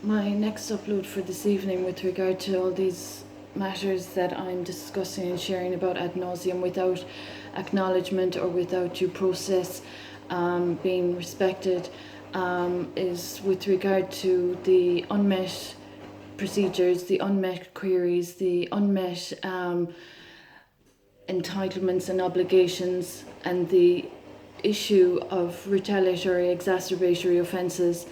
My next upload for this evening with regard to all these matters that I'm discussing and sharing about ad nauseum without acknowledgement or without due process being respected is with regard to the unmet procedures, the unmet queries, the unmet entitlements and obligations, and the issue of retaliatory exacerbatory offences.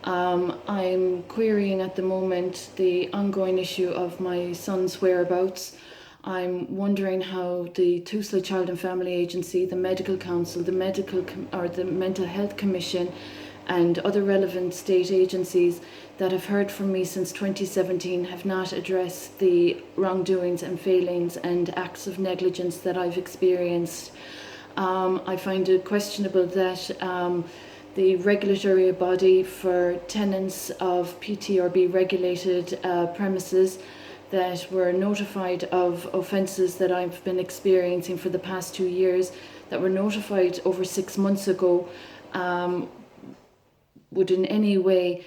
I'm querying at the moment the ongoing issue of my son's whereabouts. I'm wondering how the Tusla Child and Family Agency, the Medical Council, the Mental Health Commission, and other relevant state agencies that have heard from me since 2017 have not addressed the wrongdoings and failings and acts of negligence that I've experienced. I find it questionable that the regulatory body for tenants of PTRB regulated premises that were notified of offences that I've been experiencing for the past 2 years, that were notified over 6 months ago, would in any way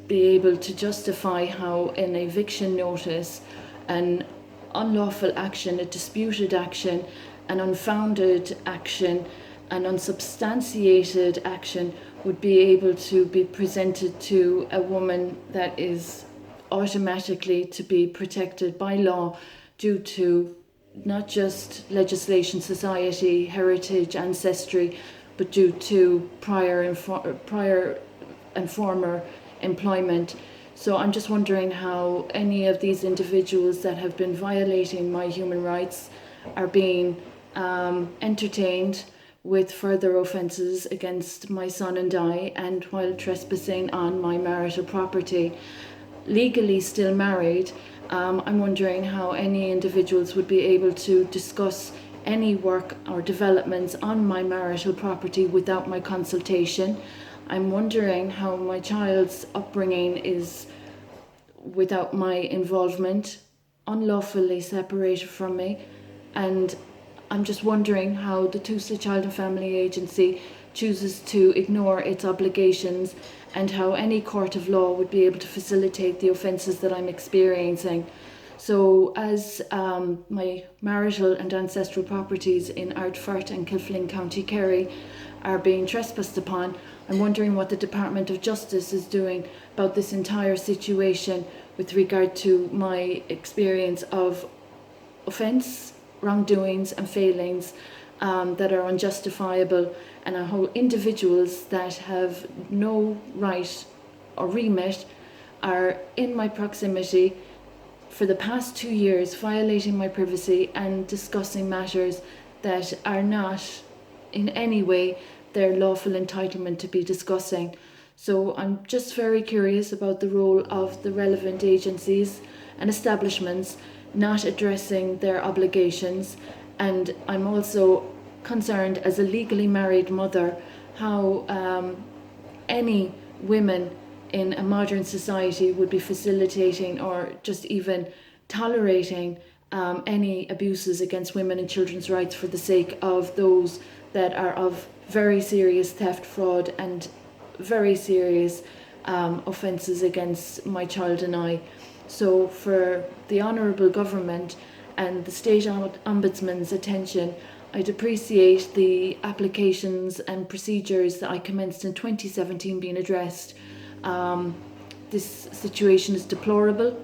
be able to justify how an eviction notice, an unlawful action, a disputed action, an unfounded action, an unsubstantiated action would be able to be presented to a woman that is automatically to be protected by law due to not just legislation, society, heritage, ancestry, but due to prior and former employment. So I'm just wondering how any of these individuals that have been violating my human rights are being entertained with further offences against my son and I, and while trespassing on my marital property. Legally still married, I'm wondering how any individuals would be able to discuss any work or developments on my marital property without my consultation. I'm wondering how my child's upbringing is without my involvement, unlawfully separated from me, and I'm just wondering how the Tusla Child and Family Agency chooses to ignore its obligations, and how any court of law would be able to facilitate the offences that I'm experiencing. So as my marital and ancestral properties in Ardfert and Kilflin, County Kerry are being trespassed upon, I'm wondering what the Department of Justice is doing about this entire situation with regard to my experience of offence, wrongdoings and failings that are unjustifiable, and how individuals that have no right or remit are in my proximity for the past 2 years, violating my privacy and discussing matters that are not in any way their lawful entitlement to be discussing. So I'm just very curious about the role of the relevant agencies and establishments not addressing their obligations, and I'm also concerned as a legally married mother how any women in a modern society would be facilitating or just even tolerating any abuses against women and children's rights for the sake of those that are of very serious theft, fraud and very serious offences against my child and I. So for the Honourable Government and the State Ombudsman's attention, I'd appreciate the applications and procedures that I commenced in 2017 being addressed. This situation is deplorable.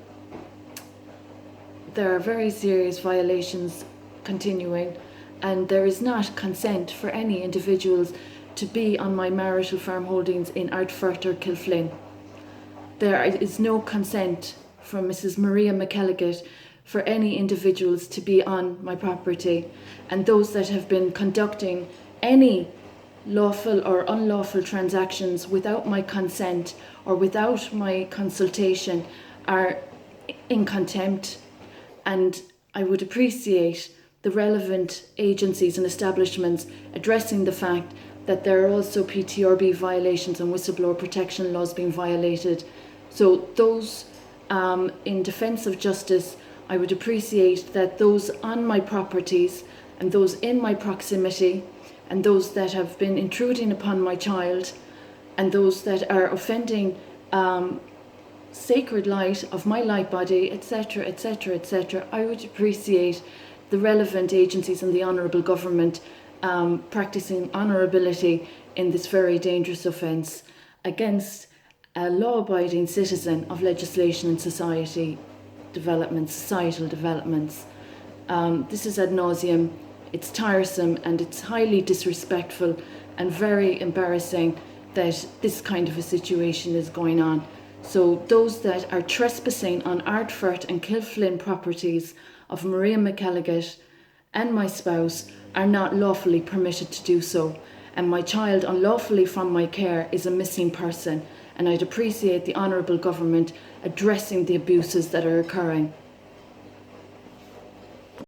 There are very serious violations continuing, and there is not consent for any individuals to be on my marital farm holdings in Ardfert or Kilflin. There is no consent from Mrs. Maria McElligott for any individuals to be on my property, and those that have been conducting any lawful or unlawful transactions without my consent or without my consultation are in contempt. And I would appreciate the relevant agencies and establishments addressing the fact that there are also PTRB violations and whistleblower protection laws being violated. So those in defence of justice, I would appreciate that those on my properties and those in my proximity and those that have been intruding upon my child and those that are offending sacred light of my light body, etc., etc., etc., I would appreciate the relevant agencies and the honourable government practising honourability in this very dangerous offence against a law-abiding citizen of legislation and societal developments. This is ad nauseum, it's tiresome, and it's highly disrespectful and very embarrassing that this kind of a situation is going on. So those that are trespassing on Ardfert and Kilflynn properties of Maria McElligott and my spouse are not lawfully permitted to do so. And my child unlawfully from my care is a missing person, and I'd appreciate the honourable government addressing the abuses that are occurring.